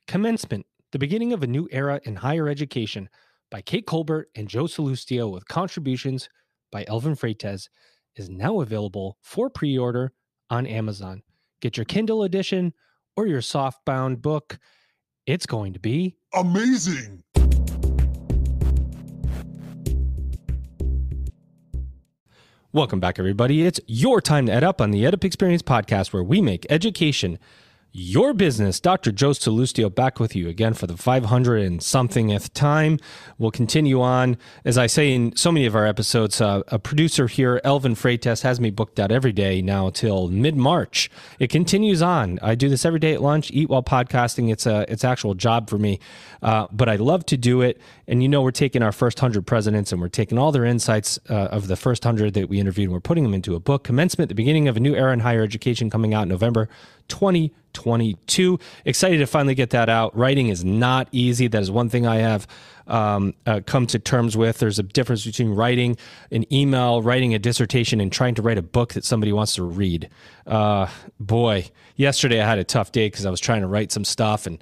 Commencement, the beginning of a new era in higher education by Kate Colbert and Joe Salustio with contributions by Elvin Freites is now available for pre-order on Amazon. Get your Kindle edition or your softbound book. It's going to be amazing. Welcome back, everybody. It's your time to Ed Up on the EdUp Experience podcast, where we make education your business. Dr. Joe Salustio back with you again for the 500 and somethingth time. We'll continue on. As I say in so many of our episodes, a producer here, Elvin Freites, has me booked out every day now till mid-March. It continues on. I do this every day at lunch, eat while podcasting. It's actual job for me, but I love to do it. And you know, we're taking our first 100 presidents and we're taking all their insights of the first 100 that we interviewed and we're putting them into a book, Commencement, the beginning of a new era in higher education, coming out in November 2022. Excited to finally get that out. Writing is not easy. That is one thing I have come to terms with. There's a difference between writing an email, writing a dissertation, and trying to write a book that somebody wants to read. Boy, yesterday I had a tough day because I was trying to write some stuff and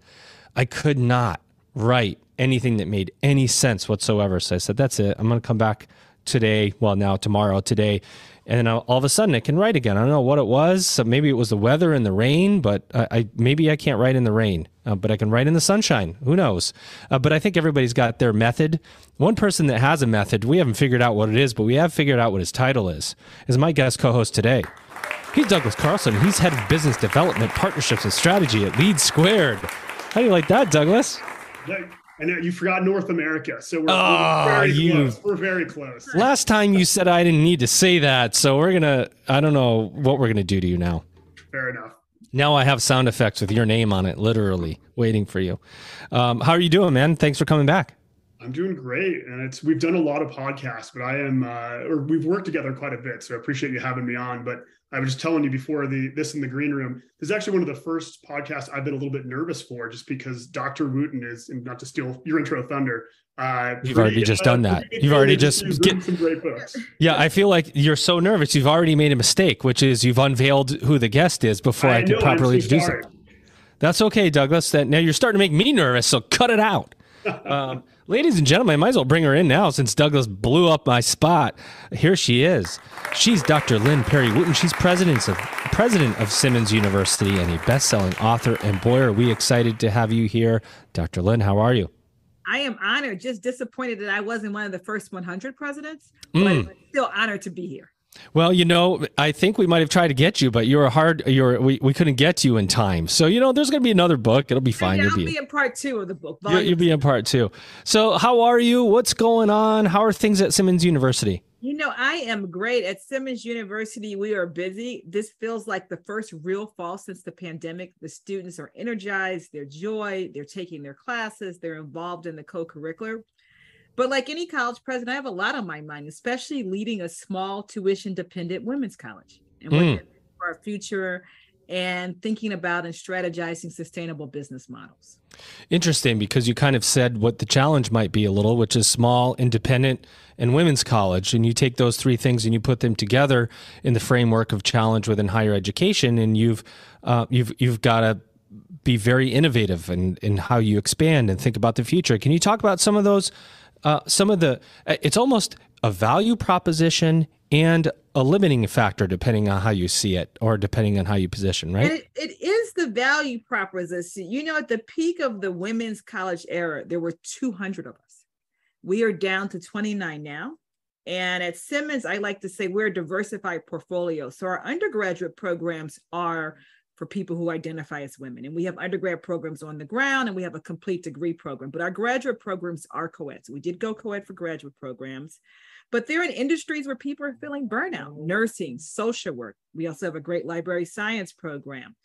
I could not write anything that made any sense whatsoever. So I said, that's it. I'm going to come back today. Well, now tomorrow, today. And then all of a sudden I can write again. I don't know what it was. So maybe it was the weather and the rain, but maybe I can't write in the rain, but I can write in the sunshine. Who knows? But I think everybody's got their method. One person that has a method, we haven't figured out what it is, but we have figured out what his title is my guest co-host today. He's Douglas Carlson. He's head of business development, partnerships, and strategy at Lead Squared. How do you like that, Douglas? And you forgot North America, so we're very close. We're very close. Last time you said I didn't need to say that, so I don't know what we're going to do to you now. Fair enough. Now I have sound effects with your name on it, literally, waiting for you. How are you doing, man? Thanks for coming back. I'm doing great, and we've done a lot of podcasts, but we've worked together quite a bit, so I appreciate you having me on. But I was just telling you before this in the green room, this is actually one of the first podcasts I've been a little bit nervous for, just because Dr. Wooten is, and not to steal your intro thunder, you've already just done that. You've already just some great books. Yeah, I feel like you're so nervous. You've already made a mistake, which is you've unveiled who the guest is before I could properly introduce it. That's okay, Douglas. Now you're starting to make me nervous, so cut it out. Ladies and gentlemen, I might as well bring her in now since Douglas blew up my spot. Here she is. She's Dr. Lynn Perry Wooten. She's president of Simmons University and a best-selling author. And boy, are we excited to have you here. Dr. Lynn, how are you? I am honored, just disappointed that I wasn't one of the first 100 presidents, but I'm still honored to be here. Well, I think we might have tried to get you, but we couldn't get you in time. So, there's going to be another book. It'll be fine. I'll be in part 2 of the book. You'll be in part 2. So how are you? What's going on? How are things at Simmons University? I am great. At Simmons University, we are busy. This feels like the first real fall since the pandemic. The students are energized, they're joy, they're taking their classes, they're involved in the co-curricular. But like any college president, I have a lot on my mind, especially leading a small tuition-dependent women's college and what for our future and thinking about and strategizing sustainable business models. Interesting, because you kind of said what the challenge might be a little, which is small, independent, and women's college. And you take those 3 things and you put them together in the framework of challenge within higher education, and you've got to be very innovative in how you expand and think about the future. Can you talk about some of those? It's almost a value proposition and a limiting factor, depending on how you see it or depending on how you position, right? And it is the value proposition. At the peak of the women's college era, there were 200 of us. We are down to 29 now. And at Simmons, I like to say we're a diversified portfolio. So our undergraduate programs are for people who identify as women. And we have undergrad programs on the ground and we have a complete degree program, but our graduate programs are co-ed. So we did go co-ed for graduate programs, but they're in industries where people are feeling burnout, nursing, social work. We also have a great library science program.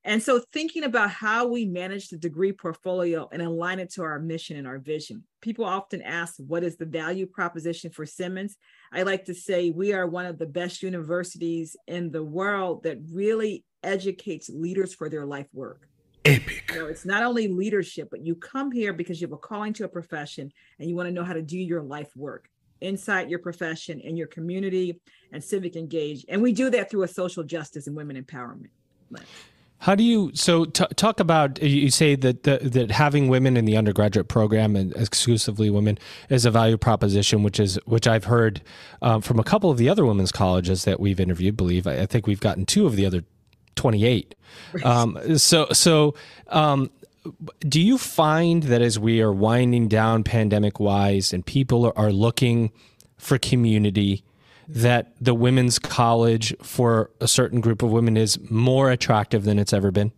And so thinking about how we manage the degree portfolio and align it to our mission and our vision. People often ask, what is the value proposition for Simmons? I like to say we are one of the best universities in the world that really educates leaders for their life work. Epic. It's not only leadership, but you come here because you have a calling to a profession and you want to know how to do your life work inside your profession, in your community, and civic engage. And we do that through a social justice and women empowerment lens. How do you talk about, you say that having women in the undergraduate program and exclusively women is a value proposition, which I've heard from a couple of the other women's colleges that we've interviewed. I think we've gotten 2 of the other 28. Do you find that as we are winding down pandemic wise and people are looking for community, that the women's college for a certain group of women is more attractive than it's ever been?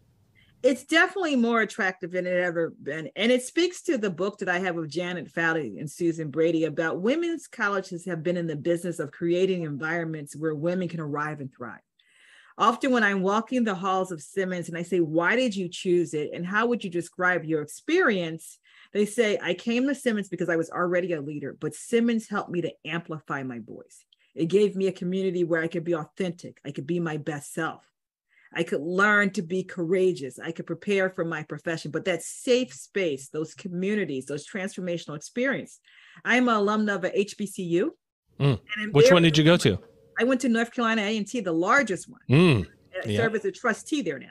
It's definitely more attractive than it ever been. And it speaks to the book that I have with Janet Fowley and Susan Brady about women's colleges have been in the business of creating environments where women can arrive and thrive. Often when I'm walking the halls of Simmons and I say, why did you choose it? And how would you describe your experience? They say, I came to Simmons because I was already a leader, but Simmons helped me to amplify my voice. It gave me a community where I could be authentic. I could be my best self. I could learn to be courageous. I could prepare for my profession, but that safe space, those communities, those transformational experience. I'm an alumna of a HBCU. Which one did you go to? I went to North Carolina A&T, the largest one. I serve as a trustee there now.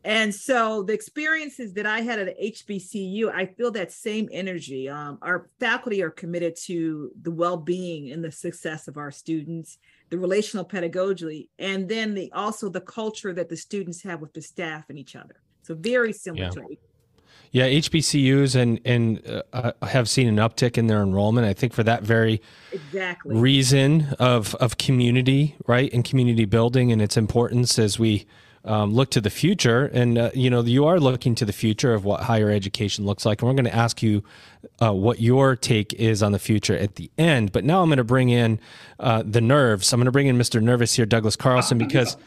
And so the experiences that I had at HBCU, I feel that same energy. Our faculty are committed to the well-being and the success of our students, the relational pedagogy, and then also the culture that the students have with the staff and each other. So very similar to it. Yeah, HBCUs and have seen an uptick in their enrollment. I think for that very reason of community, right, and community building and its importance as we look to the future. And, you are looking to the future of what higher education looks like. And we're going to ask you what your take is on the future at the end. But now I'm going to bring in the nerves. I'm going to bring in Mr. Nervous here, Douglas Carlson, because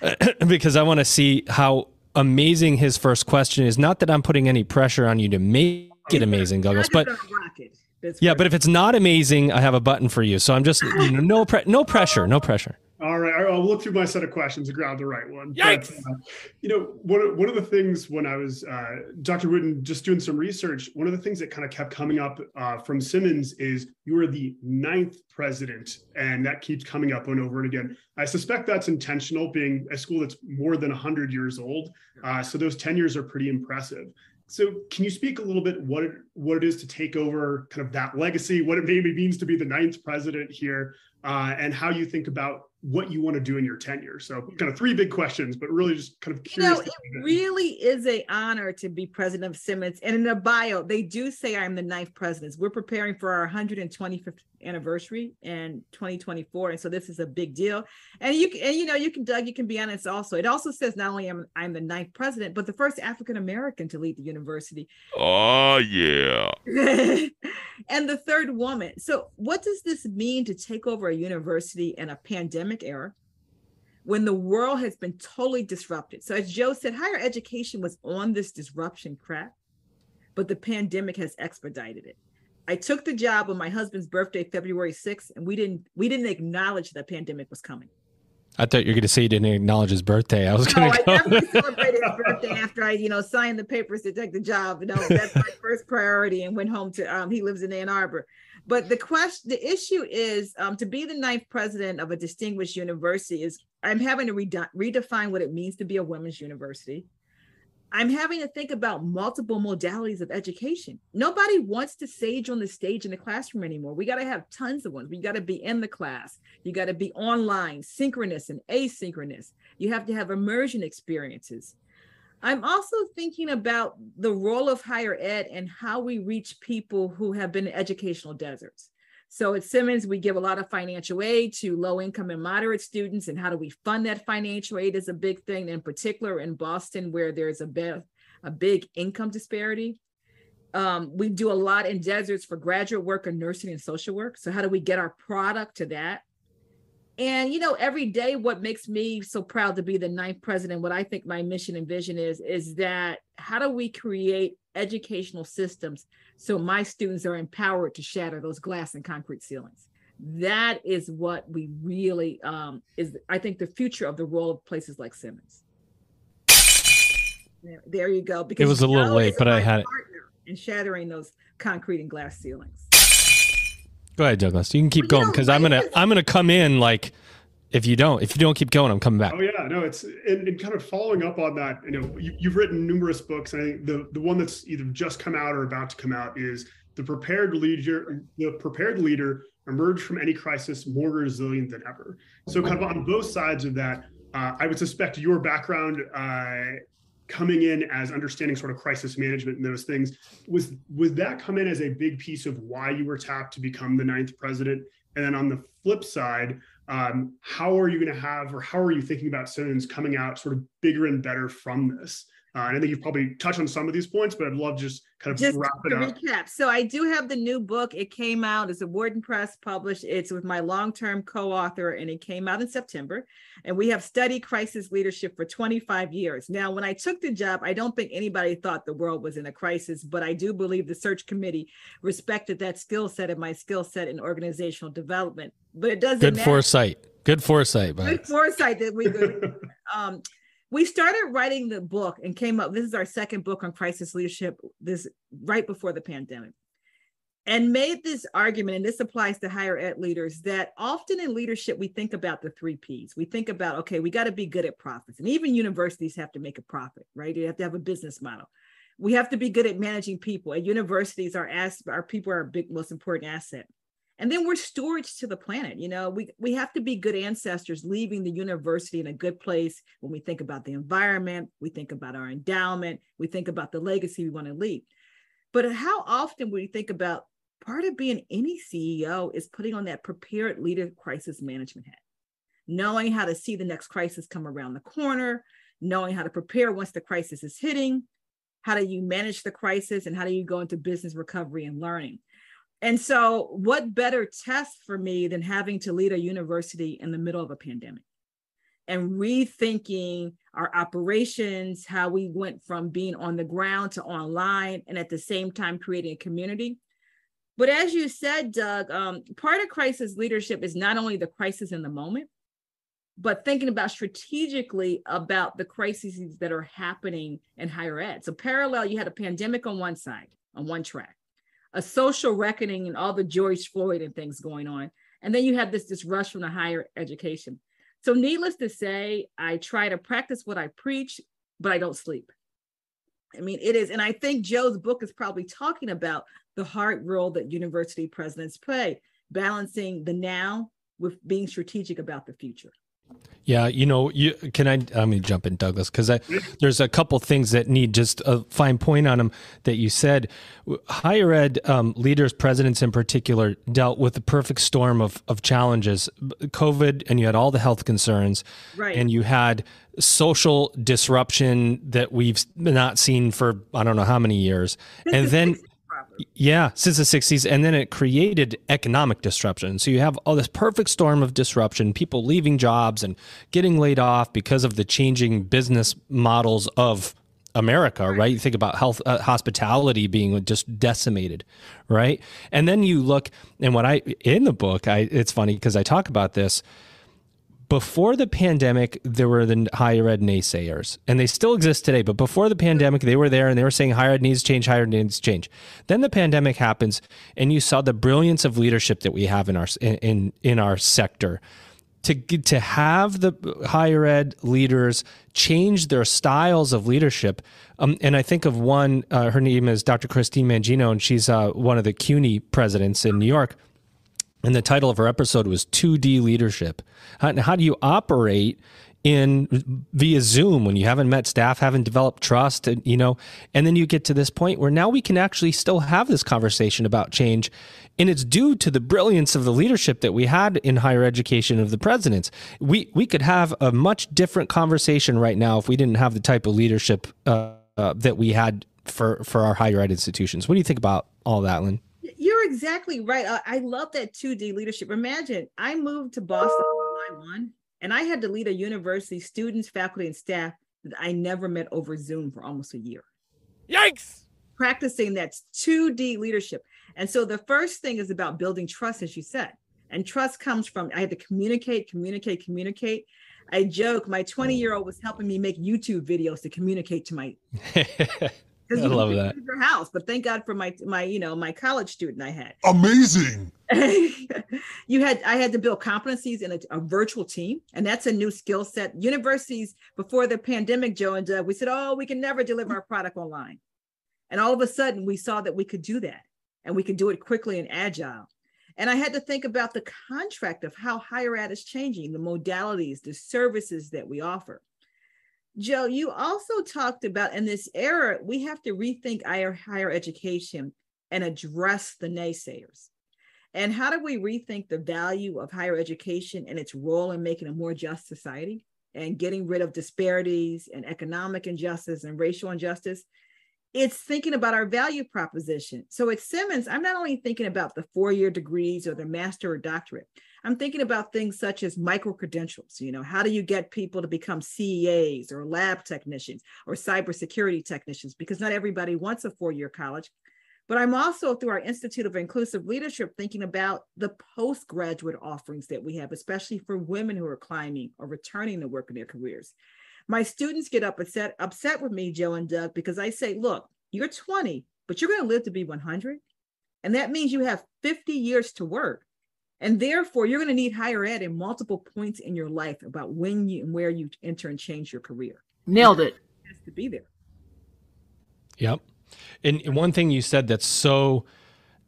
I want to see how amazing his first question is. Not that I'm putting any pressure on you to make it amazing, Douglas, but but if it's not amazing, I have a button for you. So I'm just, no pressure. All right, I'll look through my set of questions and grab the right one. Yikes! But, one of the things when I was Dr. Wooten just doing some research, one of the things that kind of kept coming up from Simmons is you were the 9th president, and that keeps coming up and over and again. I suspect that's intentional, being a school that's more than 100 years old. So those tenures are pretty impressive. So can you speak a little bit what it is to take over kind of that legacy, what it maybe means to be the 9th president here, and how you think about what you want to do in your tenure? So kind of 3 big questions, but really just kind of curious. It really is an honor to be president of Simmons. And in the bio, they do say I'm the 9th president. We're preparing for our 125th anniversary in 2024. And so this is a big deal. And you can, Doug, you can be honest also. It also says not only am I'm the 9th president, but the first African-American to lead the university. Oh, yeah. And the 3rd woman. So what does this mean to take over a university in a pandemic era when the world has been totally disrupted? So as Joe said, higher education was on this disruption track, but the pandemic has expedited it. I took the job on my husband's birthday, February 6th, and we didn't acknowledge the pandemic was coming. I thought you were going to say you didn't acknowledge his birthday. I was going to go. I definitely celebrated his birthday after I, signed the papers to take the job. That's my first priority, and went home to, he lives in Ann Arbor. But the issue is to be the 9th president of a distinguished university is I'm having to redefine what it means to be a women's university. I'm having to think about multiple modalities of education. Nobody wants to sage on the stage in the classroom anymore. We got to have tons of ones. We got to be in the class. You got to be online, synchronous and asynchronous. You have to have immersion experiences. I'm also thinking about the role of higher ed and how we reach people who have been in educational deserts. So at Simmons, we give a lot of financial aid to low income and moderate students. And how do we fund that financial aid is a big thing, in particular in Boston, where there's a big income disparity. We do a lot in deserts for graduate work in nursing and social work. So how do we get our product to that? And, every day, what makes me so proud to be the 9th president, what I think my mission and vision is that how do we create educational systems so my students are empowered to shatter those glass and concrete ceilings? That is what we really is, I think, the future of the role of places like Simmons. There you go. Because it was a little late, but I had it. In shattering those concrete and glass ceilings. Go ahead, Douglas. You can keep going because I'm gonna come in like If you don't keep going, I'm coming back. Oh yeah, no, it's and kind of following up on that. You've written numerous books. I think the one that's either just come out or about to come out is The Prepared Leader. The Prepared Leader emerged from any crisis more resilient than ever. So kind of on both sides of that, I would suspect your background coming in as understanding sort of crisis management and those things, would that come in as a big piece of why you were tapped to become the 9th president? And then on the flip side, how are you going to have, or how are you thinking about Simmons coming out sort of bigger and better from this? And I think you've probably touched on some of these points, but I'd love just kind of wrap it up. Recap. So I do have the new book. It came out, it's a Wharton Press published. It's with my long-term co-author, and it came out in September. And we have studied crisis leadership for 25 years. Now, when I took the job, I don't think anybody thought the world was in a crisis, but I do believe the search committee respected that skill set and my skill set in organizational development. But it doesn't Good matter. Good foresight. Good foresight that we could. We started writing the book and came up, this is our second book on crisis leadership, this right before the pandemic, and made this argument, and this applies to higher ed leaders, that often in leadership, we think about the 3 Ps. We think about, okay, we got to be good at profits. And even universities have to make a profit, right? You have to have a business model. We have to be good at managing people. At universities, our people are our big, most important asset. And then we're stewards to the planet. We have to be good ancestors leaving the university in a good place. When we think about the environment, we think about our endowment, we think about the legacy we want to leave. But how often we think about part of being any CEO is putting on that prepared leader crisis management hat, knowing how to see the next crisis come around the corner, knowing how to prepare once the crisis is hitting, how do you manage the crisis, and how do you go into business recovery and learning? And so what better test for me than having to lead a university in the middle of a pandemic and rethinking our operations, how we went from being on the ground to online, and at the same time creating a community. But as you said, Doug, part of crisis leadership is not only the crisis in the moment, but thinking about strategically about the crises that are happening in higher ed. So parallel, you had a pandemic on one side, on one track, a social reckoning and all the George Floyd and things going on. And then you have this rush from the higher education. So needless to say, I try to practice what I preach, but I don't sleep. I mean, it is, and I think Joe's book is probably talking about the hard role that university presidents play, balancing the now with being strategic about the future. Yeah, I'm going to jump in, Douglas, because there's a couple things that need just a fine point on them that you said. Higher ed leaders, presidents in particular, dealt with the perfect storm of challenges. COVID, and you had all the health concerns, right, and you had social disruption that we've not seen for I don't know how many years. And then since the 60s. And then it created economic disruption. So you have all this perfect storm of disruption, people leaving jobs and getting laid off because of the changing business models of America, right? You think about health, hospitality being just decimated, right? And then you look, and in the book, it's funny because I talk about this. Before the pandemic, there were the higher ed naysayers, and they still exist today. But before the pandemic, they were there and they were saying higher ed needs to change, higher ed needs to change. Then the pandemic happens, and you saw the brilliance of leadership that we have in our sector. To have the higher ed leaders change their styles of leadership. And I think of one, her name is Dr. Christine Mangino, and she's one of the CUNY presidents in New York. And the title of her episode was 2D leadership. How do you operate via Zoom when you haven't met staff, haven't developed trust, and then you get to this point where now we can actually still have this conversation about change. And it's due to the brilliance of the leadership that we had in higher education of the presidents. We could have a much different conversation right now if we didn't have the type of leadership that we had for our higher ed institutions. What do you think about all that, Lynn? You're exactly right. I love that 2D leadership. Imagine I moved to Boston on July 1, and I had to lead a university, students, faculty, and staff that I never met over Zoom for almost a year. Yikes! Practicing that 2D leadership. And so the first thing is about building trust, as you said. And trust comes from, I had to communicate. I joke, my 20-year-old was helping me make YouTube videos to communicate to my, because I you love can that. leave your house. But thank God for my college student I had. Amazing. I had to build competencies in a virtual team, and that's a new skill set. Universities before the pandemic, Joe and Doug, we said, oh, we can never deliver our product online. And all of a sudden we saw that we could do that, and we could do it quickly and agile. And I had to think about the contract of how higher ed is changing, the modalities, the services that we offer. Joe, you also talked about in this era, we have to rethink our higher education and address the naysayers. And how do we rethink the value of higher education and its role in making a more just society and getting rid of disparities and economic injustice and racial injustice? It's thinking about our value proposition. So at Simmons, I'm not only thinking about the 4-year degrees or the master or doctorate, I'm thinking about things such as micro-credentials. How do you get people to become CEAs or lab technicians or cybersecurity technicians? Because not everybody wants a 4-year college. But I'm also, through our Institute of Inclusive Leadership, thinking about the postgraduate offerings that we have, especially for women who are climbing or returning to work in their careers. My students get upset with me, Joe and Doug, because I say, look, you're 20, but you're going to live to be 100. And that means you have 50 years to work. And therefore, you're going to need higher ed in multiple points in your life about when you and where you enter and change your career. Nailed it. It has to be there. Yep. And one thing you said that's so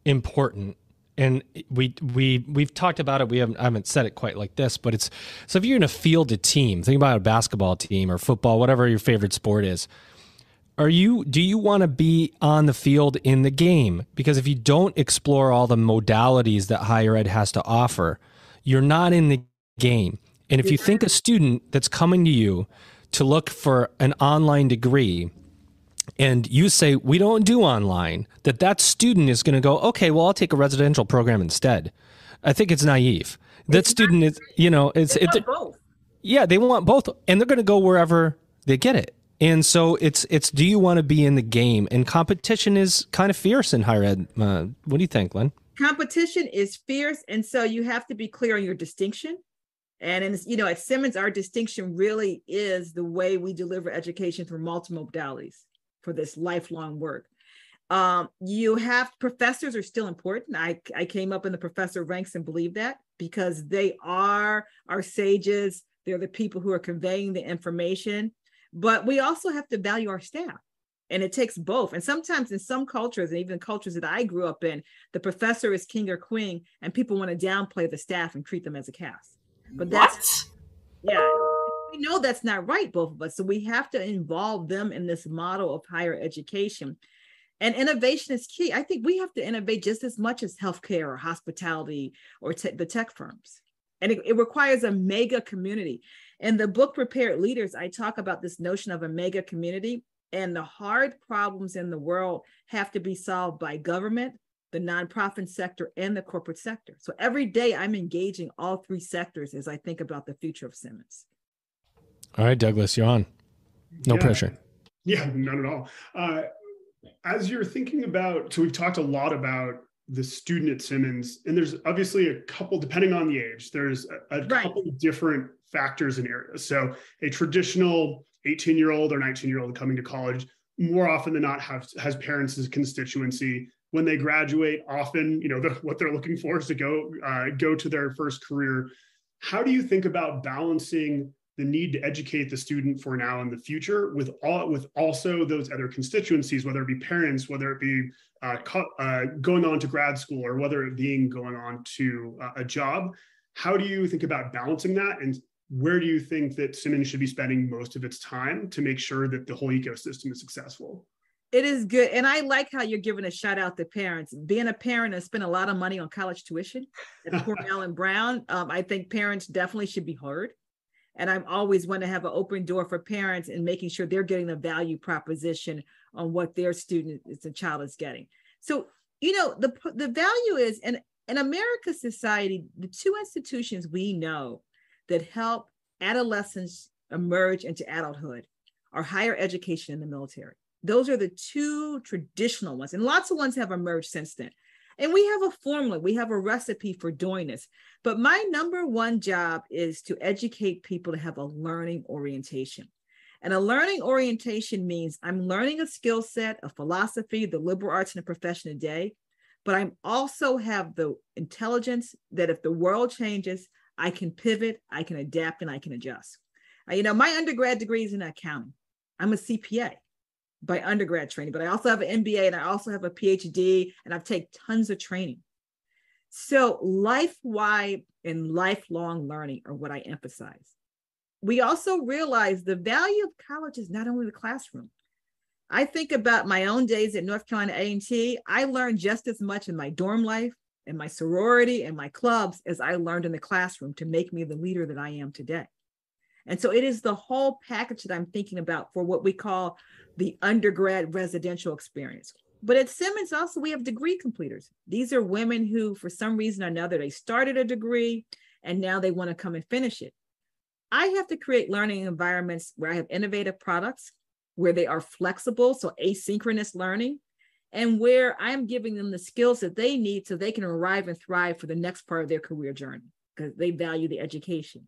important, and we've talked about it. I haven't said it quite like this, but so if you're in a field team, think about a basketball team or football, whatever your favorite sport is. Do you want to be on the field in the game? Because if you don't explore all the modalities that higher ed has to offer, you're not in the game. And if you think a student that's coming to you to look for an online degree, and you say, we don't do online, that student is going to go, okay, well, I'll take a residential program instead. I think it's naive. That student is, Both. Yeah, they want both. And they're going to go wherever they get it. And so it's do you want to be in the game? And competition is kind of fierce in higher ed. What do you think, Lynn? Competition is fierce. And so you have to be clear on your distinction. And at Simmons, our distinction really is the way we deliver education through multiple modalities for this lifelong work. Professors are still important. I came up in the professor ranks and believe that, because they are our sages. They're the people who are conveying the information, but we also have to value our staff, and it takes both. And sometimes in some cultures, and even cultures that I grew up in, the professor is king or queen, and people want to downplay the staff and treat them as a caste. But we know that's not right, both of us. So we have to involve them in this model of higher education. And innovation is key. I think we have to innovate just as much as healthcare or hospitality or the tech firms. And it requires a mega community. In the book, Prepared Leaders, I talk about this notion of a mega community, and the hard problems in the world have to be solved by government, the nonprofit sector, and the corporate sector. So every day I'm engaging all three sectors as I think about the future of Simmons. All right, Douglas, you're on. No pressure. Yeah, none at all. As you're thinking about, so we've talked a lot about the student at Simmons, and there's obviously a couple, depending on the age, there's a couple of different factors and areas. So a traditional 18-year-old or 19-year-old coming to college, more often than not has parents as constituency. When they graduate, often, what they're looking for is to go to their first career. How do you think about balancing the need to educate the student for now and the future with also those other constituencies, whether it be parents, whether it be going on to grad school, or whether it being going on to a job? How do you think about balancing that? And where do you think that Simmons should be spending most of its time to make sure that the whole ecosystem is successful? It is good. And I like how you're giving a shout out to parents. Being a parent and spend a lot of money on college tuition at Cornell and Brown, I think parents definitely should be heard. And I'm always want to have an open door for parents and making sure they're getting the value proposition on what their child is getting. So, the value is, in America's society, the two institutions we know that help adolescents emerge into adulthood are higher education and the military. Those are the two traditional ones, and lots of ones have emerged since then. And we have a formula, we have a recipe for doing this. But my number one job is to educate people to have a learning orientation. And a learning orientation means I'm learning a skill set, a philosophy, the liberal arts, and a profession a day, but I also have the intelligence that if the world changes, I can pivot, I can adapt, and I can adjust. My undergrad degree is in accounting. I'm a CPA by undergrad training, but I also have an MBA and I also have a PhD, and I've taken tons of training. So life-wide and lifelong learning are what I emphasize. We also realize the value of college is not only the classroom. I think about my own days at North Carolina A&T. I learned just as much in my dorm life, in my sorority, and my clubs as I learned in the classroom to make me the leader that I am today. And so it is the whole package that I'm thinking about for what we call the undergrad residential experience. But at Simmons also, we have degree completers. These are women who, for some reason or another, they started a degree and now they want to come and finish it. I have to create learning environments where I have innovative products, where they are flexible, so asynchronous learning, and where I'm giving them the skills that they need so they can arrive and thrive for the next part of their career journey because they value the education.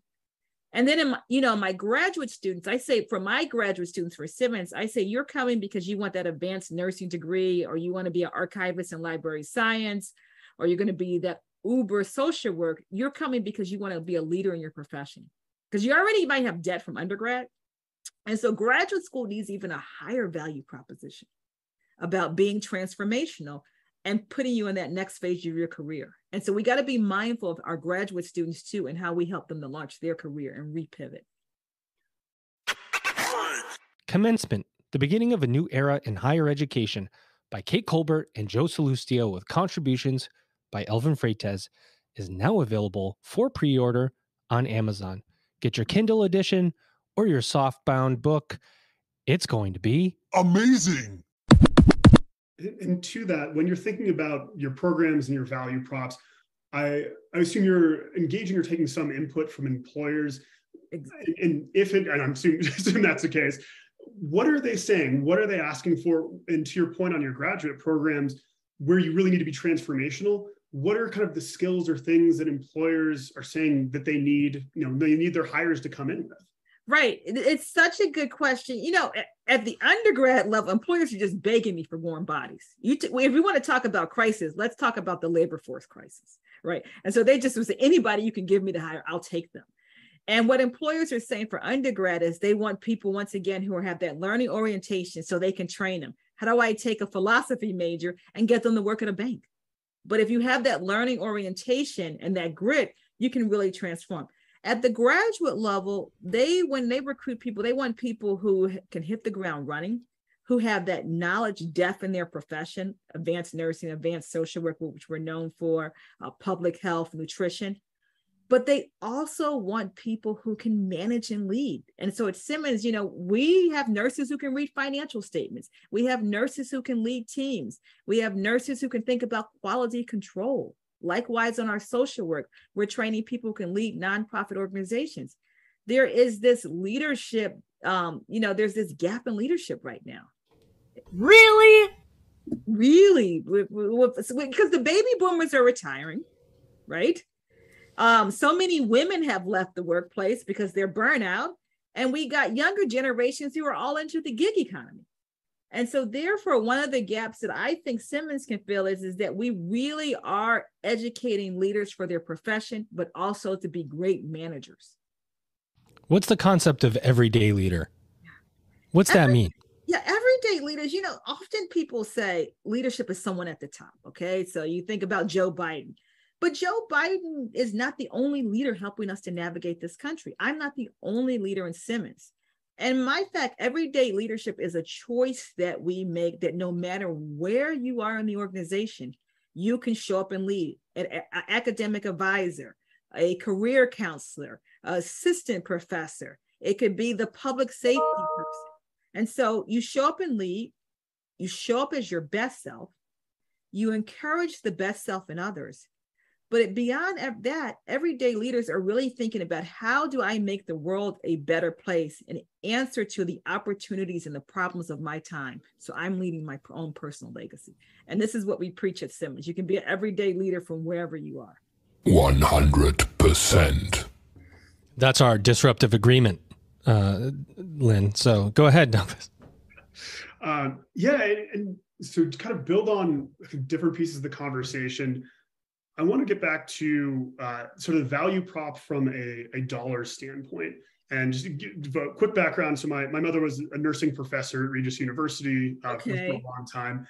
And then in my graduate students, I say for my graduate students for Simmons, I say you're coming because you want that advanced nursing degree, or you want to be an archivist in library science, or you're going to be that uber social work. You're coming because you want to be a leader in your profession. Because you already might have debt from undergrad. And so graduate school needs even a higher value proposition about being transformational and putting you in that next phase of your career. And so we got to be mindful of our graduate students too, and how we help them to launch their career and repivot. Commencement, the beginning of a new era in higher education, by Kate Colbert and Joe Salustio, with contributions by Elvin Freitas, is now available for pre-order on Amazon. Get your Kindle edition or your softbound book. It's going to be Amazing. And to that, when you're thinking about your programs and your value props, I assume you're engaging or taking some input from employers. And I'm assuming that's the case, what are they saying? What are they asking for? And to your point on your graduate programs, where you really need to be transformational, what are kind of the skills or things that employers are saying that they need, they need their hires to come in with? Right. It's such a good question. At the undergrad level, employers are just begging me for warm bodies. If we want to talk about crisis, let's talk about the labor force crisis, right? And so they just say, anybody you can give me to hire, I'll take them. And what employers are saying for undergrad is they want people, once again, who have that learning orientation so they can train them. How do I take a philosophy major and get them to work at a bank? But if you have that learning orientation and that grit, you can really transform. At the graduate level, when they recruit people, they want people who can hit the ground running, who have that knowledge depth in their profession, advanced nursing, advanced social work, which we're known for, public health, nutrition. But they also want people who can manage and lead. And so at Simmons, we have nurses who can read financial statements. We have nurses who can lead teams. We have nurses who can think about quality control. Likewise, on our social work, we're training people who can lead nonprofit organizations. There is this leadership, there's this gap in leadership right now. Really? Because the baby boomers are retiring, right? So many women have left the workplace because they're burnout, and we got younger generations who are all into the gig economy. And so therefore, one of the gaps that I think Simmons can fill is that we really are educating leaders for their profession, but also to be great managers. What's the concept of everyday leader? What's that mean? Yeah, everyday leaders, often people say leadership is someone at the top, okay? So you think about Joe Biden. But Joe Biden is not the only leader helping us to navigate this country. I'm not the only leader in Simmons. And my fact, everyday leadership is a choice that we make, that no matter where you are in the organization, you can show up and lead. An academic advisor, a career counselor, assistant professor. It could be the public safety person. And so you show up and lead. You show up as your best self. You encourage the best self in others. But beyond that, everyday leaders are really thinking about, how do I make the world a better place and answer to the opportunities and the problems of my time? So I'm leading my own personal legacy. And this is what we preach at Simmons. You can be an everyday leader from wherever you are. 100%. That's our disruptive agreement. Lynn. So go ahead, Douglas. Yeah, and so to kind of build on different pieces of the conversation, I want to get back to sort of the value prop from a dollar standpoint. And just give a quick background. So my mother was a nursing professor at Regis University for a long time.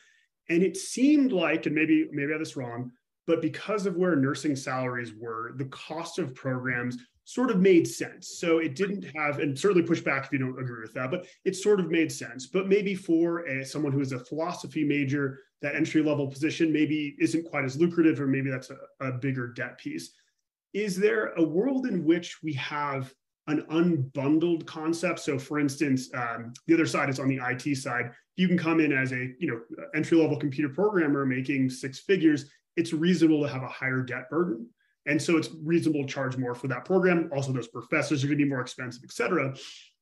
And it seemed like, and maybe I have this wrong, but because of where nursing salaries were, the cost of programs sort of made sense. So it didn't have, and certainly push back if you don't agree with that, but it sort of made sense. But maybe for someone who is a philosophy major, that entry level position maybe isn't quite as lucrative, or maybe that's a bigger debt piece. Is there a world in which we have an unbundled concept? So for instance, the other side is on the IT side. You can come in as a entry level computer programmer making six figures. It's reasonable to have a higher debt burden. And so it's reasonable to charge more for that program. Also, those professors are going to be more expensive, et cetera.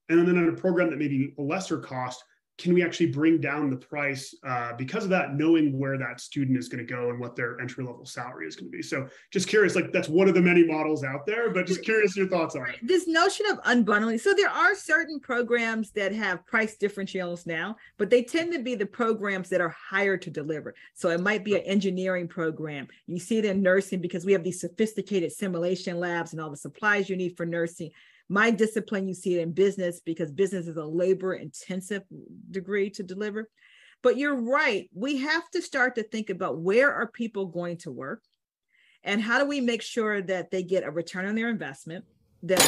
And then on a program that may be a lesser cost, can we actually bring down the price because of that, knowing where that student is going to go and what their entry level salary is going to be? So just curious, like that's one of the many models out there, but just curious your thoughts on it. This notion of unbundling. So there are certain programs that have price differentials now, but they tend to be the programs that are hired to deliver. So it might be an engineering program. You see it in nursing because we have these sophisticated simulation labs and all the supplies you need for nursing. My discipline, you see it in business because business is a labor intensive degree to deliver. But you're right. We have to start to think about where are people going to work and how do we make sure that they get a return on their investment, that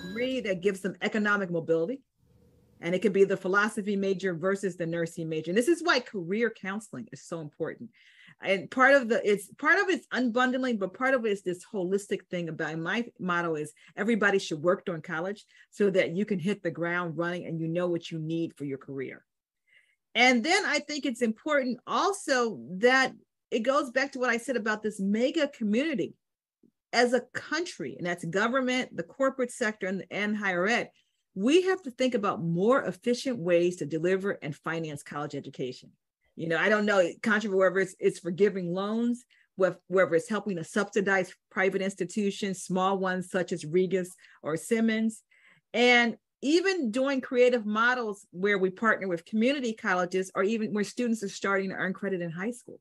degree that gives them economic mobility. And it could be the philosophy major versus the nursing major. And this is why career counseling is so important. And part of it's unbundling, but part of it is this holistic thing about, my motto is everybody should work during college so that you can hit the ground running and you know what you need for your career. And then I think it's important also that it goes back to what I said about this mega community as a country, and that's government, the corporate sector, and higher ed. We have to think about more efficient ways to deliver and finance college education. I don't know, contrary, whether it's forgiving loans, whether it's helping to subsidize private institutions, small ones such as Regis or Simmons, and even doing creative models where we partner with community colleges or even where students are starting to earn credit in high school.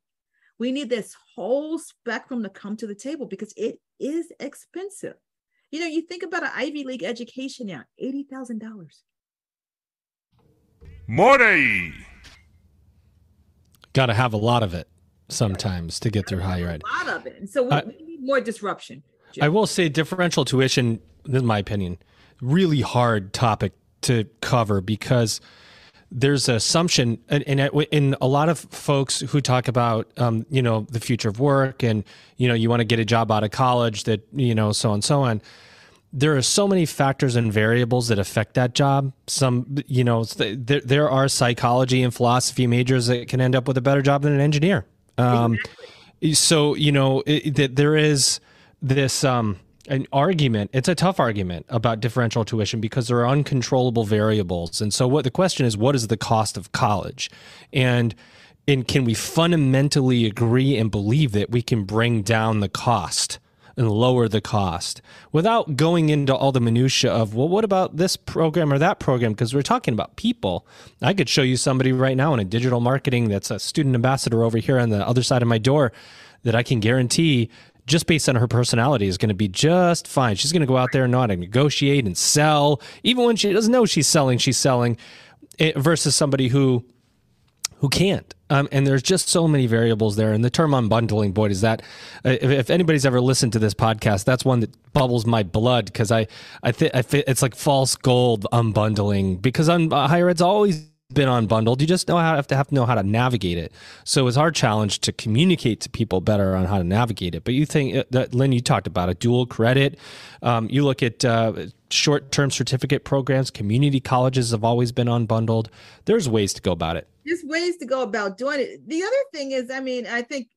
We need this whole spectrum to come to the table because it is expensive. You think about an Ivy League education now, $80,000. Money! Got to have a lot of it sometimes to get through higher ed. A lot of it. And so we need more disruption. I will say differential tuition, this is my opinion, really hard topic to cover because there's an assumption in a lot of folks who talk about, the future of work and, you want to get a job out of college that, so on. There are so many factors and variables that affect that job. Some, there are psychology and philosophy majors that can end up with a better job than an engineer. Exactly. So, that there is this an argument. It's a tough argument about differential tuition because there are uncontrollable variables. And so what the question is, what is the cost of college? And can we fundamentally agree and believe that we can bring down the cost and lower the cost without going into all the minutia of, well, what about this program or that program? Because we're talking about people. I could show you somebody right now in a digital marketing that's a student ambassador over here on the other side of my door that I can guarantee just based on her personality is going to be just fine. She's going to go out there and know how to negotiate and sell. Even when she doesn't know she's selling versus somebody who can't. And there's just so many variables there. And the term unbundling, boy, is that if anybody's ever listened to this podcast, that's one that bubbles my blood because I think it's like false gold unbundling because higher ed's always been unbundled. You just have to know how to navigate it. So it's our challenge to communicate to people better on how to navigate it. But you think that, Lynn, you talked about a dual credit. You look at short-term certificate programs. Community colleges have always been unbundled. There's ways to go about it. There's ways to go about doing it. The other thing is, I think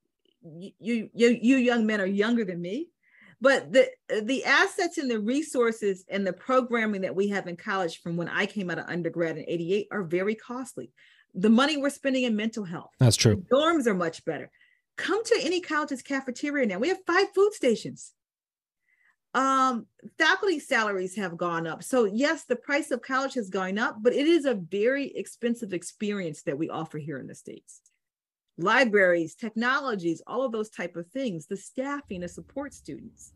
you young men are younger than me, but the assets and the resources and the programming that we have in college from when I came out of undergrad in '88 are very costly. The money we're spending in mental health. That's true. The dorms are much better. Come to any college's cafeteria now. We have 5 food stations. Faculty salaries have gone up. So yes, the price of college is going up, but it is a very expensive experience that we offer here in the States. Libraries, technologies, all of those type of things, the staffing to support students.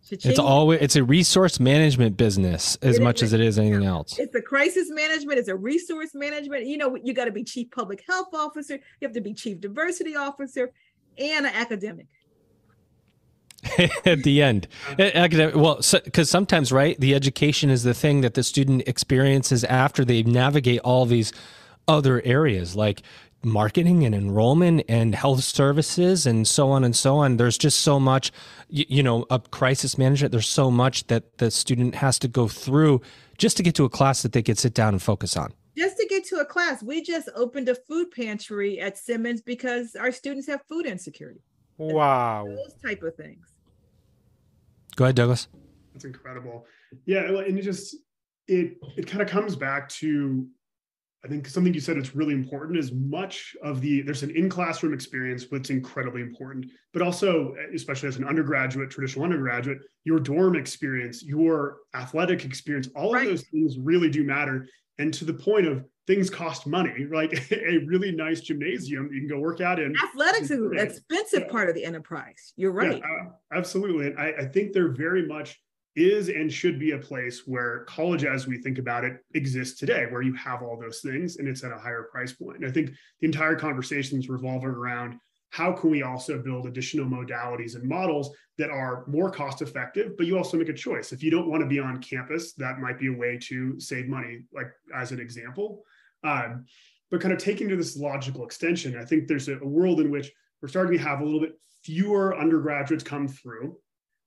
It's a resource management business as much as it is anything else. It's a crisis management. It's a resource management. You know, you got to be chief public health officer. You have to be chief diversity officer and an academic. At the end, well, because sometimes, right, the education is the thing that the student experiences after they navigate all these other areas like marketing and enrollment and health services and so on and so on. There's just so much, a crisis management. There's so much that the student has to go through just to get to a class that they could sit down and focus on. Just to get to a class. We just opened a food pantry at Simmons because our students have food insecurity. Wow. Those type of things. Go ahead, Douglas. That's incredible. Yeah. And it kind of comes back to, I think something you said it's really important is there's an in-classroom experience, but it's incredibly important, but also, especially as an undergraduate, traditional undergraduate, your dorm experience, your athletic experience, all of those things really do matter. And to the point of things cost money, like a really nice gymnasium you can go work out in. Athletics is an expensive part of the enterprise. You're right. Yeah, absolutely. And I think there very much is and should be a place where college, as we think about it, exists today, where you have all those things and it's at a higher price point. And I think the entire conversation is revolving around how can we also build additional modalities and models that are more cost effective, but you also make a choice. If you don't want to be on campus, that might be a way to save money, like as an example. But kind of taking to this logical extension, I think there's a world in which we're starting to have a little bit fewer undergraduates come through.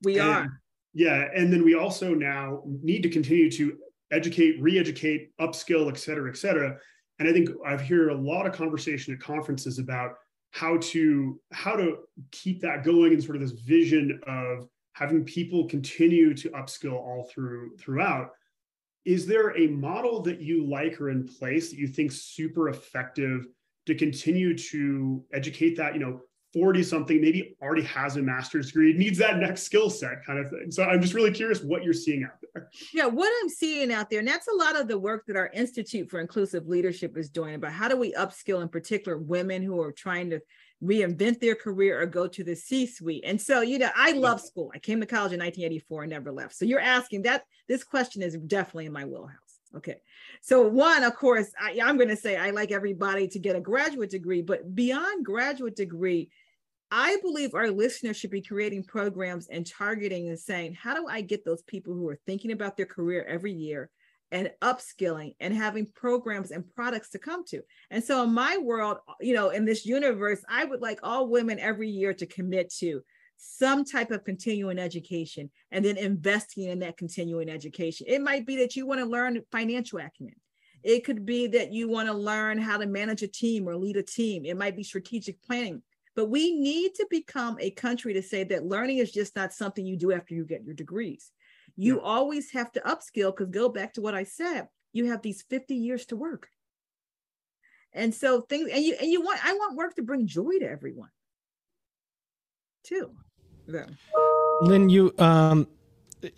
We are. Yeah. And then we also now need to continue to educate, re-educate, upskill, et cetera, et cetera. And I think I've heard a lot of conversation at conferences about how to keep that going and sort of this vision of having people continue to upskill all throughout. Is there a model that you like or in place that you think super effective to continue to educate that, 40 something, maybe already has a master's degree, needs that next skill set kind of thing? So I'm just really curious what you're seeing out there. Yeah, what I'm seeing out there, and that's a lot of the work that our Institute for Inclusive Leadership is doing about how do we upskill in particular women who are trying to reinvent their career or go to the C-suite. And so, I love school. I came to college in 1984 and never left. So you're asking that, this question is definitely in my wheelhouse. Okay. So one, of course, I'm going to say I like everybody to get a graduate degree, but beyond graduate degree, I believe our listeners should be creating programs and targeting and saying, how do I get those people who are thinking about their career every year and upskilling and having programs and products to come to? And so in my world, in this universe, I would like all women every year to commit to some type of continuing education and then investing in that continuing education. It might be that you want to learn financial acumen. It could be that you want to learn how to manage a team or lead a team. It might be strategic planning. But we need to become a country to say that learning is just not something you do after you get your degrees. You always have to upskill, because go back to what I said, you have these 50 years to work. And so I want work to bring joy to everyone too. Lynn,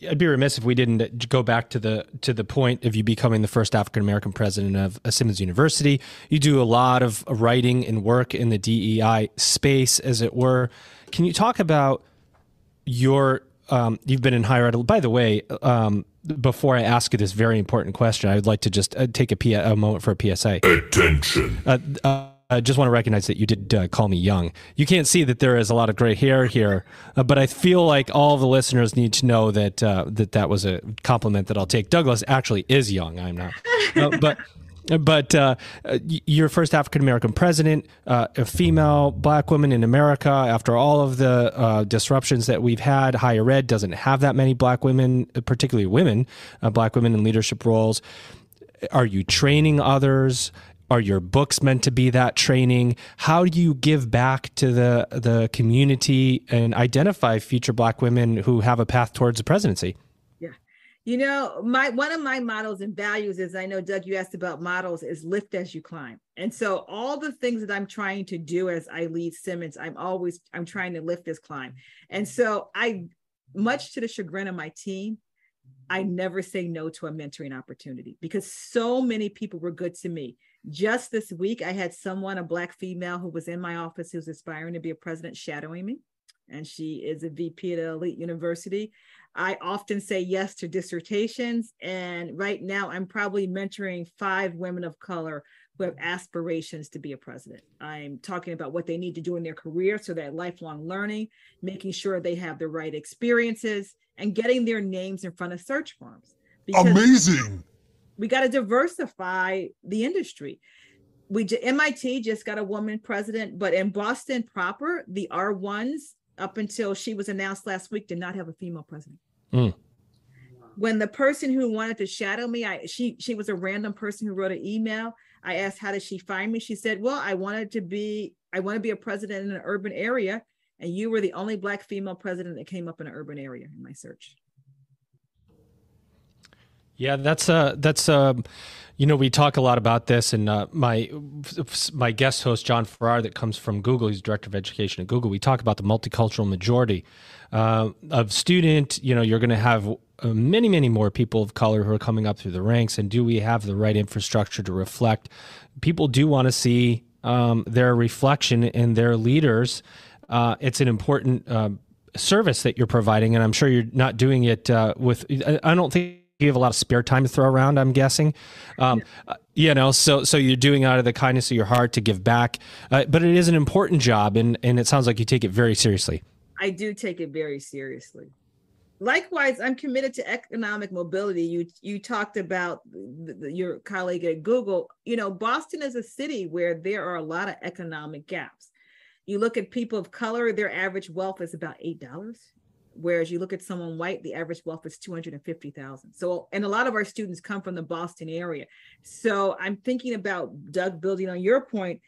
I'd be remiss if we didn't go back to the point of you becoming the first African-American president of Simmons University. You do a lot of writing and work in the DEI space, as it were. Can you talk about you've been in higher ed? By the way, before I ask you this very important question, I would like to just take a moment for a PSA. Attention. I just want to recognize that you did call me young. You can't see that there is a lot of gray hair here, but I feel like all the listeners need to know that that was a compliment that I'll take. Douglas actually is young. I'm not. But your first African-American president, a female Black woman in America. After all of the disruptions that we've had, higher ed doesn't have that many Black women, particularly women, Black women in leadership roles. Are you training others? Are your books meant to be that training? How do you give back to the community and identify future Black women who have a path towards the presidency? Yeah. One of my models and values is, I know, Doug, you asked about models, is lift as you climb. And so all the things that I'm trying to do as I lead Simmons, I'm trying to lift this climb. And so much to the chagrin of my team, I never say no to a mentoring opportunity because so many people were good to me. Just this week, I had someone, a Black female who was in my office who's aspiring to be a president, shadowing me. And she is a VP at an elite university. I often say yes to dissertations. And right now I'm probably mentoring 5 women of color who have aspirations to be a president. I'm talking about what they need to do in their career, so that lifelong learning, making sure they have the right experiences, and getting their names in front of search firms. Because amazing. We got to diversify the industry. MIT just got a woman president, but in Boston proper, the R1s, up until she was announced last week, did not have a female president. When the person who wanted to shadow me, she was a random person who wrote an email. I asked, how did she find me? She said, well, I want to be a president in an urban area. And you were the only Black female president that came up in an urban area in my search. Yeah, that's we talk a lot about this, and my guest host John Farrar, that comes from Google, he's director of education at Google. We talk about the multicultural majority of student. You're going to have many more people of color who are coming up through the ranks, and do we have the right infrastructure to reflect? People do want to see their reflection in their leaders. It's an important service that you're providing, and I'm sure you're not doing it with. I don't think you have a lot of spare time to throw around, I'm guessing. So you're doing it out of the kindness of your heart to give back. But it is an important job, and it sounds like you take it very seriously. I do take it very seriously. Likewise, I'm committed to economic mobility. You talked about your colleague at Google. Boston is a city where there are a lot of economic gaps. You look at people of color, their average wealth is about $8. Whereas you look at someone white, the average wealth is $250,000. So, and a lot of our students come from the Boston area. So I'm thinking about, Doug, building on your point,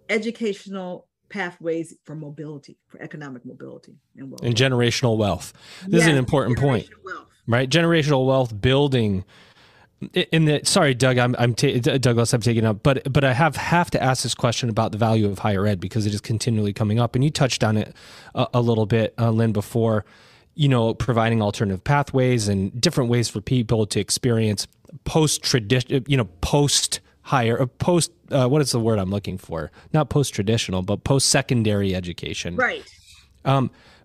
educational pathways for mobility, for economic mobility and wealth. And generational wealth. This is an important point, right? Generational wealth building. Sorry, Doug, Douglas, I'm taking up, but I have to ask this question about the value of higher ed, because it is continually coming up, and you touched on it a little bit, Lynn, before. Providing alternative pathways and different ways for people to experience post-higher, what is the word I'm looking for? Not post-traditional, but post-secondary education. Right.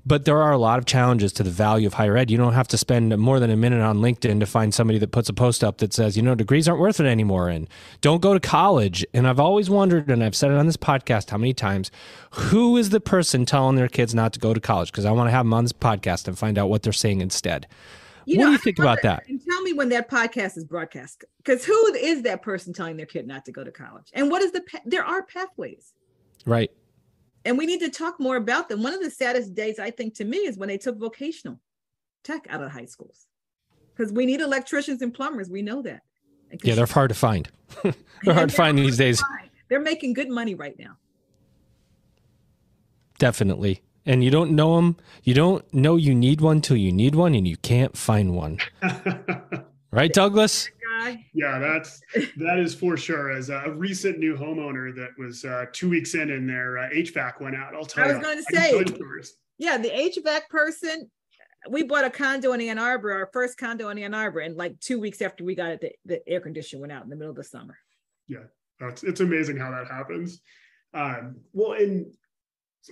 But there are a lot of challenges to the value of higher ed. You don't have to spend more than a minute on LinkedIn to find somebody that puts a post up that says, degrees aren't worth it anymore, and don't go to college. And I've always wondered, and I've said it on this podcast how many times, who is the person telling their kids not to go to college? Because I want to have them on this podcast and find out what they're saying instead. What do you think about that? And tell me when that podcast is broadcast, because who is that person telling their kid not to go to college? And what is there are pathways. Right. And we need to talk more about them. One of the saddest days, I think, to me, is when they took vocational tech out of high schools, because we need electricians and plumbers. We know that. Yeah, they're hard to find. They're hard to find these days. They're making good money right now. Definitely. And you don't know them. You don't know you need one till you need one, and you can't find one. Right, Douglas? Yeah, that is for sure. As a recent new homeowner that was 2 weeks in and their HVAC went out, I'll tell you. I was going to say, the HVAC person, we bought a condo in Ann Arbor, our first condo in Ann Arbor, and like 2 weeks after we got it, the air conditioner went out in the middle of the summer. Yeah, it's amazing how that happens. Well, and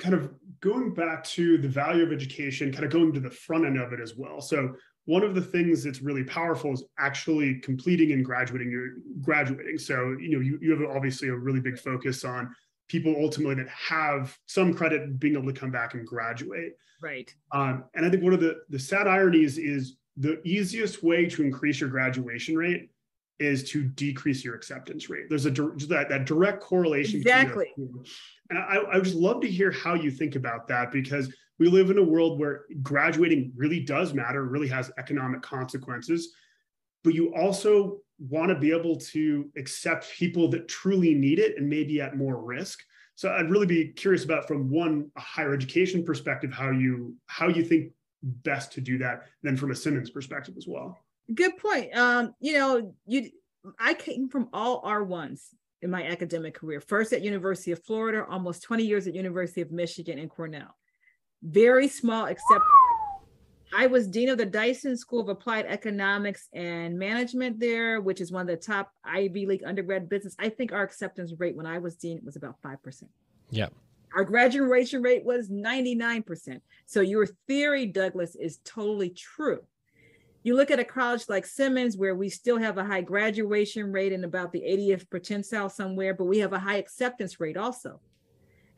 kind of going back to the value of education, kind of going to the front end of it as well. So one of the things that's really powerful is actually completing and graduating. So, you have obviously a really big focus on people ultimately that have some credit being able to come back and graduate. Right. And I think one of the sad ironies is the easiest way to increase your graduation rate is to decrease your acceptance rate. There's that direct correlation. Exactly. And I would just love to hear how you think about that, because we live in a world where graduating really does matter, really has economic consequences, but you also want to be able to accept people that truly need it and maybe at more risk. So I'd really be curious about, from a higher education perspective, how you think best to do that, then from a Simmons perspective as well. Good point. I came from all R1s in my academic career. First at University of Florida, almost 20 years at University of Michigan and Cornell. Very small, except I was dean of the Dyson School of Applied Economics and Management there, which is one of the top Ivy League undergrad business. I think our acceptance rate when I was dean was about 5%. Yeah. Our graduation rate was 99%. So your theory, Douglas, is totally true. You look at a college like Simmons, where we still have a high graduation rate in about the 80th percentile somewhere, but we have a high acceptance rate also.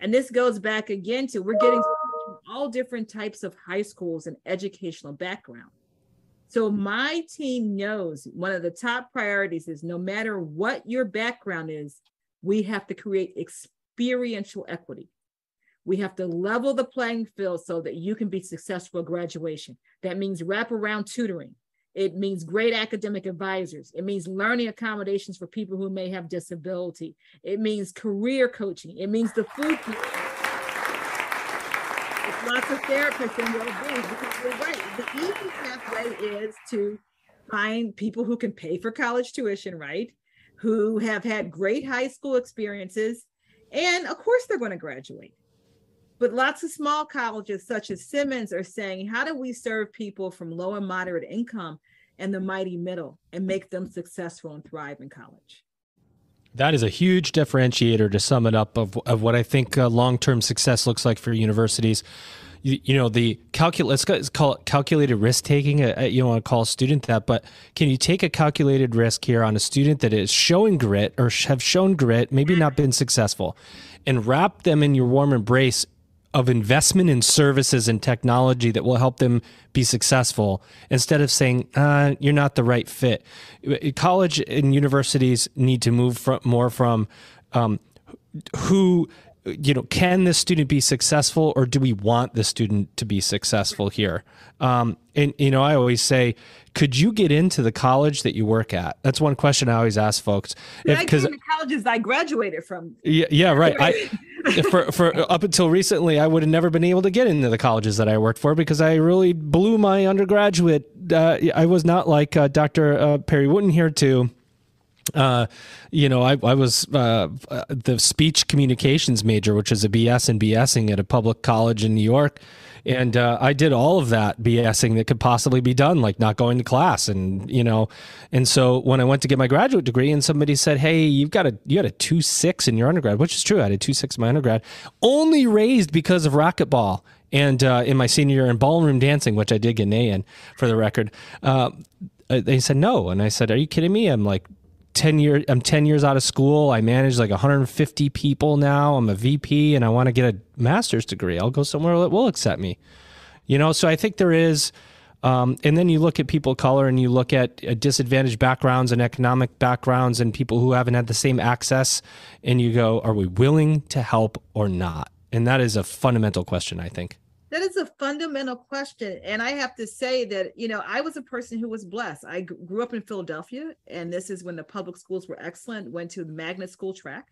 And this goes back again to we're getting from all different types of high schools and educational background. So my team knows one of the top priorities is no matter what your background is, we have to create experiential equity. We have to level the playing field so that you can be successful at graduation. That means wraparound tutoring. It means great academic advisors. It means learning accommodations for people who may have disability. It means career coaching. It means the food. It's lots of therapists and well-being, because you're right. The easy pathway is to find people who can pay for college tuition, right? Who have had great high school experiences. And of course, they're going to graduate. But lots of small colleges such as Simmons are saying, how do we serve people from low and moderate income and the mighty middle and make them successful and thrive in college? That is a huge differentiator, to sum it up, of what I think long-term success looks like for universities. You know, the let's call it calculated risk taking. You don't want to call a student that, but can you take a calculated risk here on a student that is showing grit or have shown grit, maybe not been successful, and wrap them in your warm embrace of investment in services and technology that will help them be successful, instead of saying, you're not the right fit. College and universities need to move more from can this student be successful, or do we want the student to be successful here? And, I always say, could you get into the college that you work at? That's one question I always ask folks. Because the colleges I graduated from. Yeah, right. For up until recently, I would have never been able to get into the colleges that I worked for, because I really blew my undergraduate. I was not like Dr. Perry Wooten here too. I was the speech communications major, which is a BS in BSing at a public college in New York. And I did all of that BSing that could possibly be done, like not going to class. And so when I went to get my graduate degree and somebody said, hey, you had a 2.6 in your undergrad, which is true. I had a 2.6 in my undergrad, only raised because of racquetball. And in my senior year in ballroom dancing, which I did get an A in, for the record, they said no. And I said, are you kidding me? I'm 10 years out of school. I manage like 150 people now. I'm a VP and I want to get a master's degree. I'll go somewhere that will accept me. So I think there is, and then you look at people of color and you look at disadvantaged backgrounds and economic backgrounds and people who haven't had the same access, and you go, are we willing to help or not? And that is a fundamental question, I think. That is a fundamental question. And I have to say that, I was a person who was blessed. I grew up in Philadelphia, and this is when the public schools were excellent, went to the magnet school track,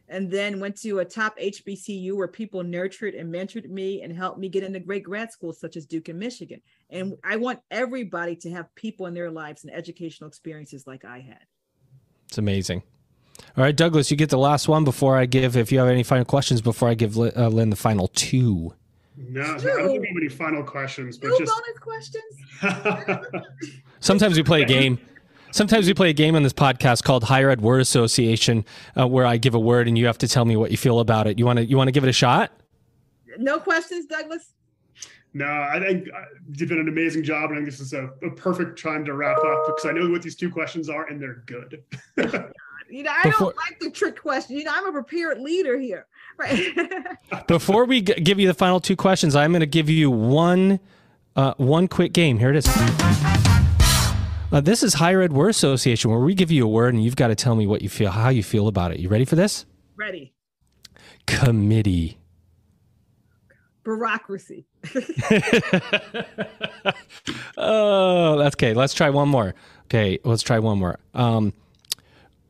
and then went to a top HBCU where people nurtured and mentored me and helped me get into great grad schools such as Duke and Michigan. And I want everybody to have people in their lives and educational experiences like I had. It's amazing. All right, Douglas, you get the last one if you have any final questions before I give Lynn the final two. No, I don't have any final questions, but just bonus questions. Sometimes we play a game. Sometimes we play a game on this podcast called Higher Ed Word Association, where I give a word and you have to tell me what you feel about it. You want to give it a shot? No questions, Douglas? No, I think you've done an amazing job, and I think this is a perfect time to wrap up, because I know what these two questions are, and they're good. I don't like the trick question. I'm a prepared leader here. Right. Before we give you the final two questions, I'm going to give you one quick game. Here it is. This is Higher Ed Word Association, where we give you a word and you've got to tell me how you feel about it. You ready for this? Ready. Committee. Bureaucracy. Oh, that's okay. Let's try one more. Okay, let's try one more.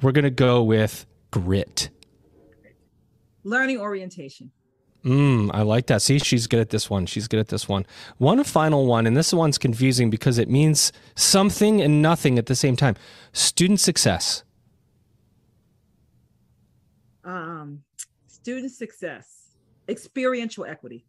We're going to go with grit. Learning orientation. I like that. See, she's good at this one. One final one, and this one's confusing because it means something and nothing at the same time. Student success. Student success. Experiential equity.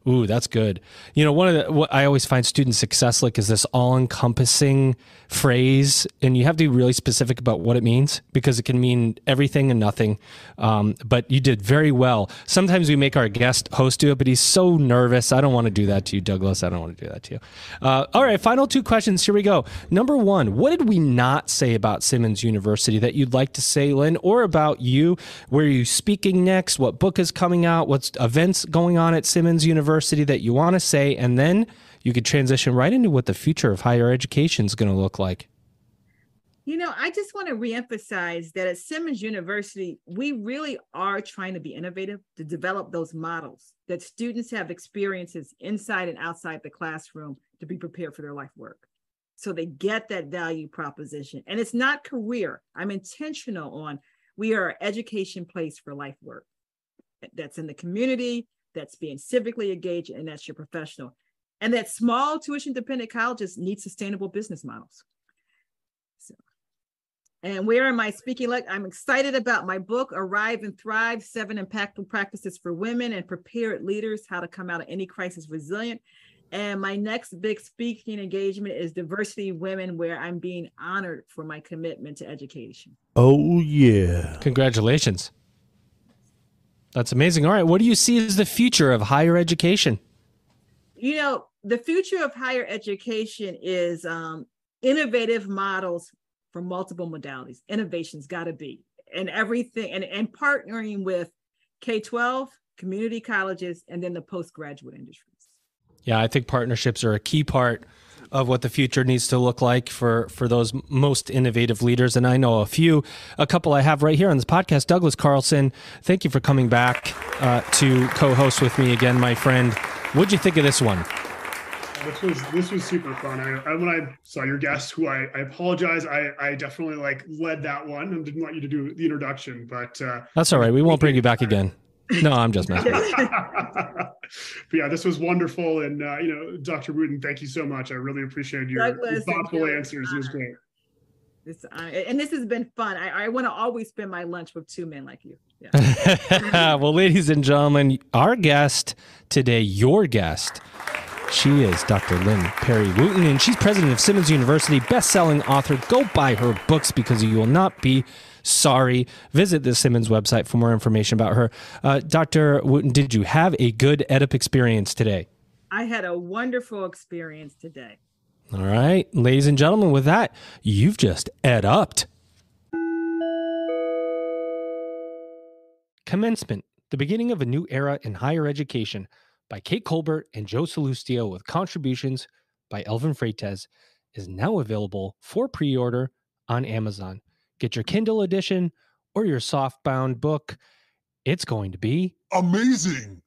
Ooh, that's good. You know, what I always find student success like is this all-encompassing phrase, and you have to be really specific about what it means because it can mean everything and nothing. But you did very well. Sometimes we make our guest host do it, but he's so nervous. I don't want to do that to you, Douglas. I don't want to do that to you. All right, final two questions. Here we go. Number one, what did we not say about Simmons University that you'd like to say, Lynn, or about you? Where are you speaking next? What book is coming out? What's events going on at Simmons University that you want to say? And then you could transition right into what the future of higher education is going to look like. You know, I just want to reemphasize that at Simmons University, we really are trying to be innovative to develop those models that students have experiences inside and outside the classroom to be prepared for their life work. So they get that value proposition. And it's not career. I'm intentional on we are an education place for life work. That's in the community, that's being civically engaged, and that's your professional. And that small tuition dependent colleges need sustainable business models. So, and where am I speaking? Like, I'm excited about my book, Arrive and Thrive, 7 Impactful Practices for Women and Prepared Leaders, How to Come Out of Any Crisis Resilient. And my next big speaking engagement is Diversity Women, where I'm being honored for my commitment to education. Oh, yeah. Congratulations. That's amazing. All right. What do you see as the future of higher education? You know, the future of higher education is innovative models for multiple modalities. Innovation's got to be, and everything, and partnering with K-12, community colleges, and then the postgraduate industries. Yeah, I think partnerships are a key part of what the future needs to look like for those most innovative leaders. And I know a couple I have right here on this podcast. Douglas Carlson, thank you for coming back to co-host with me again, my friend. What'd you think of this one? This was super fun. When I saw your guest, who I apologize, I definitely led that one and didn't want you to do the introduction, but that's all right. We won't bring you back again. No, I'm just messing. But yeah, this was wonderful. And, Dr. Wooten, thank you so much. I really appreciate your thoughtful answers. It was great. And this has been fun. I want to always spend my lunch with two men like you. Yeah. Well, ladies and gentlemen, our guest today, your guest, she is Dr. Lynn Perry Wooten, and she's president of Simmons University, best-selling author. Go buy her books because you will not be sorry. Visit the Simmons website for more information about her. Dr. Wooten, did you have a good EdUp experience today? I had a wonderful experience today. All right, ladies and gentlemen, with that, you've just EdUp'd. Commencement, the beginning of a new era in higher education, by Kate Colbert and Joe Salustio, with contributions by Elvin Freitas, is now available for pre-order on Amazon. Get your Kindle edition or your softbound book. It's going to be Amazing.